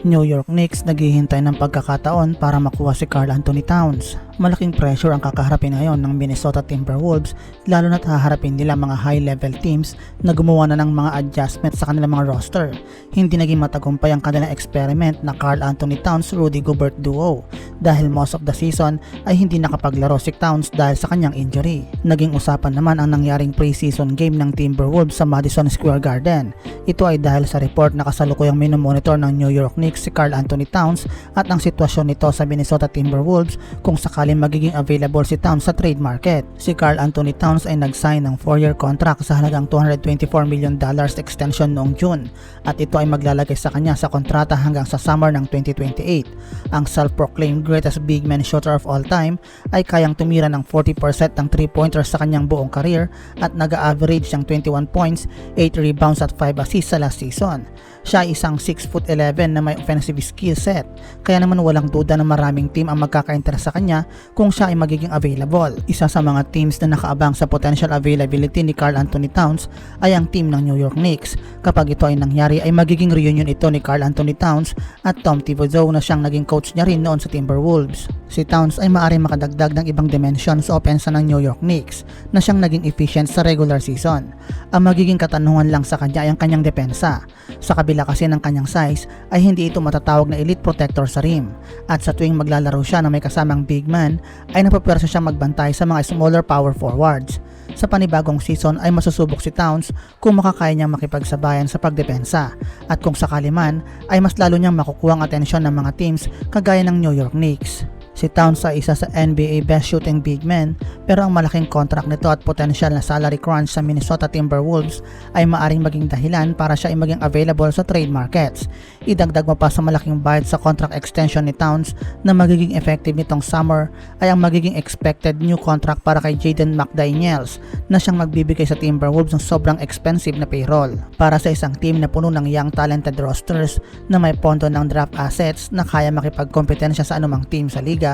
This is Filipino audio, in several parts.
New York Knicks naghihintay ng pagkakataon para makuha si Karl Anthony Towns. Malaking pressure ang kakaharapin ngayon ng Minnesota Timberwolves, lalo na't haharapin nila mga high-level teams na gumawa na ng mga adjustment sa kanilang mga roster. Hindi naging matagumpay ang kanilang experiment na Karl Anthony Towns-Rudy Gobert duo dahil most of the season ay hindi nakapaglaro si Towns dahil sa kanyang injury. Naging usapan naman ang nangyaring preseason game ng Timberwolves sa Madison Square Garden. Ito ay dahil sa report na kasalukuyang minomonitor ng New York Knicks si Karl Anthony Towns at ang sitwasyon nito sa Minnesota Timberwolves kung sakaling magiging available si Towns sa trade market. Si Karl Anthony Towns ay nag-sign ng 4-year contract sa halagang $224 million extension noong June at ito ay maglalagay sa kanya sa kontrata hanggang sa summer ng 2028. Ang self-proclaimed greatest big man shooter of all time ay kayang tumira ng 40% ng 3-pointers sa kanyang buong career at nag-average ng 21 points, 8 rebounds at 5 assists sa last season. Siya ay isang 6'11" na may offensive skill set, kaya naman walang duda na maraming team ang magkaka-interest sa kanya kung siya ay magiging available. Isa sa mga teams na nakaabang sa potential availability ni Karl Anthony Towns ay ang team ng New York Knicks. Kapag ito ay nangyari ay magiging reunion ito ni Karl Anthony Towns at Tom Thibodeau na siyang naging coach niya rin noon sa Timberwolves. Si Towns ay maaaring makadagdag ng ibang dimension sa opensa ng New York Knicks na siyang naging efficient sa regular season. Ang magiging katanungan lang sa kanya ay ang kanyang depensa. Sa kabila kasi ng kanyang size ay hindi ito matatawag na elite protector sa rim at sa tuwing maglalaro siya na may kasamang big man ay napapwersa siyang magbantay sa mga smaller power forwards. Sa panibagong season ay masusubok si Towns kung makakaya niyang makipagsabayan sa pagdepensa at kung sakali man ay mas lalo niyang makukuha ang atensyon ng mga teams kagaya ng New York Knicks. Si Towns ay isa sa NBA best shooting big men pero ang malaking contract nito at potential na salary crunch sa Minnesota Timberwolves ay maaring maging dahilan para siya ay maging available sa trade markets. Idagdag mo pa sa malaking bayad sa contract extension ni Towns na magiging effective nitong summer ay ang magiging expected new contract para kay Jaden McDaniels na siyang magbibigay sa Timberwolves ng sobrang expensive na payroll. Para sa isang team na puno ng young talented rosters na may pondo ng draft assets na kaya makipagkompetensya sa anumang team sa liga,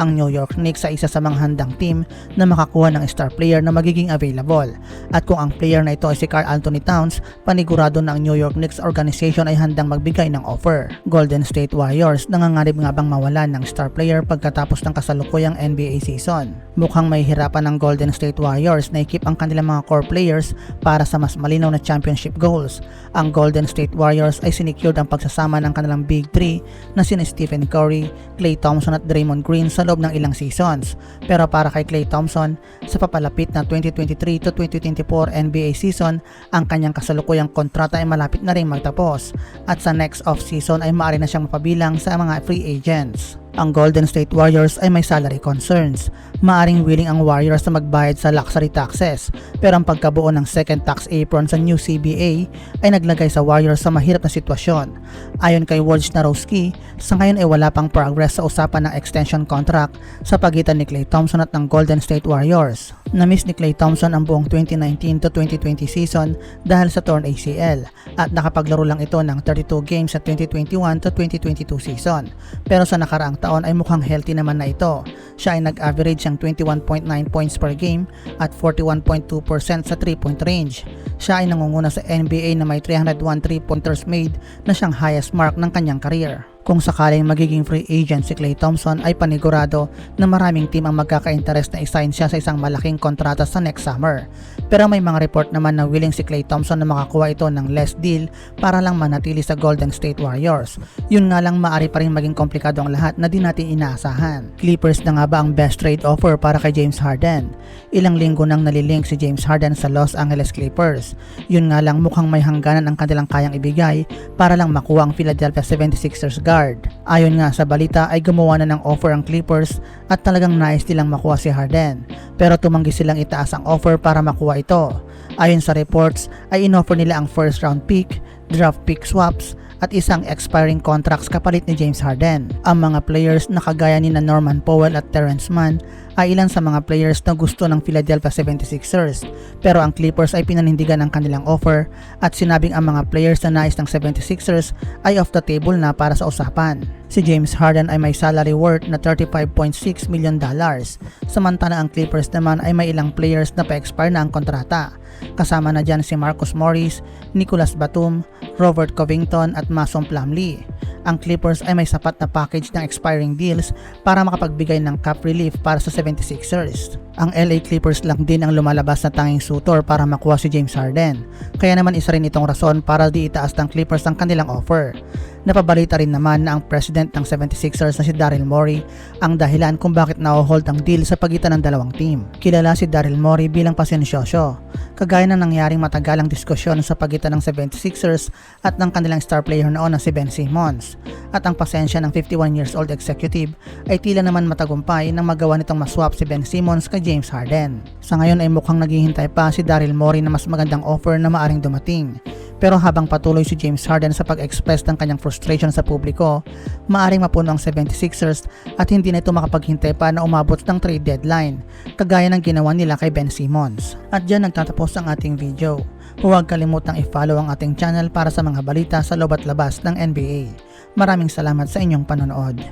ang New York Knicks ay isa sa mga handang team na makakuha ng star player na magiging available. At kung ang player na ito ay si Karl Anthony Towns, panigurado na ang New York Knicks organization ay handang magbigay ng offer. Golden State Warriors nangangarib nga bang mawalan ng star player pagkatapos ng kasalukuyang NBA season? Mukhang may hirapan ng Golden State Warriors na i-keep ang kanilang mga core players para sa mas malinaw na championship goals. Ang Golden State Warriors ay sinecured ang pagsasama ng kanilang Big 3 na sina Stephen Curry, Klay Thompson at Draymond Green sa loob ng ilang seasons. Pero para kay Klay Thompson, sa papalapit na 2023 to 2024 NBA season, ang kanyang kasalukuyang kontrata ay malapit na rin magtapos at sa next off-season ay maaari na siyang mapabilang sa mga free agents. Ang Golden State Warriors ay may salary concerns. Maaring willing ang Warriors na magbayad sa luxury taxes, pero ang pagkabuo ng second tax apron sa new CBA ay naglagay sa Warriors sa mahirap na sitwasyon. Ayon kay Wojnarowski, sa ngayon ay wala pang progress sa usapan ng extension contract sa pagitan ni Klay Thompson at ng Golden State Warriors. Na-miss ni Klay Thompson ang buong 2019 to 2020 season dahil sa torn ACL at nakapaglaro lang ito ng 32 games sa 2021 to 2022 season. Pero sa nakaraang taon ay mukhang healthy naman na ito. Siya ay nag-average ng 21.9 points per game at 41.2% sa 3-point range. Siya ay nangunguna sa NBA na may 301 3-pointers made na siyang highest mark ng kanyang career. Kung sakaling magiging free agent si Klay Thompson ay panigurado na maraming team ang magkaka-interest na i-sign siya sa isang malaking kontrata sa next summer. Pero may mga report naman na willing si Klay Thompson na makakuha ito ng less deal para lang manatili sa Golden State Warriors. Yun nga lang maaari pa rin maging komplikado ang lahat na di natin inaasahan. Clippers na nga ba ang best trade offer para kay James Harden? Ilang linggo nang nalilink si James Harden sa Los Angeles Clippers. Yun nga lang mukhang may hangganan ang kanilang kayang ibigay para lang makuha ang Philadelphia 76ers guard. Ayon nga sa balita ay gumawa na ng offer ang Clippers at talagang nais nilang makuha si Harden. Pero tumanggi silang itaas ang offer para makuha ito. Ayon sa reports ay inoffer nila ang first round pick, draft pick swaps at isang expiring contracts kapalit ni James Harden. Ang mga players na kagaya ni Norman Powell at Terrence Mann ay ilan sa mga players na gusto ng Philadelphia 76ers, pero ang Clippers ay pinanindigan ang kanilang offer at sinabing ang mga players na nais ng 76ers ay off the table na para sa usapan. Si James Harden ay may salary worth na $35.6 million, samantala ang Clippers naman ay may ilang players na pa-expire na ang kontrata. Kasama na dyan si Marcus Morris, Nicolas Batum, Robert Covington at Mason Plumlee. Ang Clippers ay may sapat na package ng expiring deals para makapagbigay ng cap relief para sa 76ers. Ang LA Clippers lang din ang lumalabas na tanging suitor para makuha si James Harden. Kaya naman isa rin itong rason para di itaas ng Clippers ang kanilang offer. Napabalita rin naman na ang president ng 76ers na si Daryl Morey ang dahilan kung bakit na-hold ang deal sa pagitan ng dalawang team. Kilala si Daryl Morey bilang pasensyoso, kagaya ng nangyaring matagalang diskusyon sa pagitan ng 76ers at ng kanilang star player noon na si Ben Simmons. At ang pasensya ng 51 years old executive ay tila naman matagumpay nang magawa nitong maswap si Ben Simmons kay James Harden. Sa ngayon ay mukhang naghihintay pa si Daryl Morey na mas magandang offer na maaring dumating. Pero habang patuloy si James Harden sa pag-express ng kanyang frustration sa publiko, maaring mapuno ang 76ers at hindi na ito makapaghintay pa na umabot ng trade deadline, kagaya ng ginawa nila kay Ben Simmons. At dyan nagtatapos ang ating video. Huwag kalimutang i-follow ang ating channel para sa mga balita sa loob at labas ng NBA. Maraming salamat sa inyong panonood.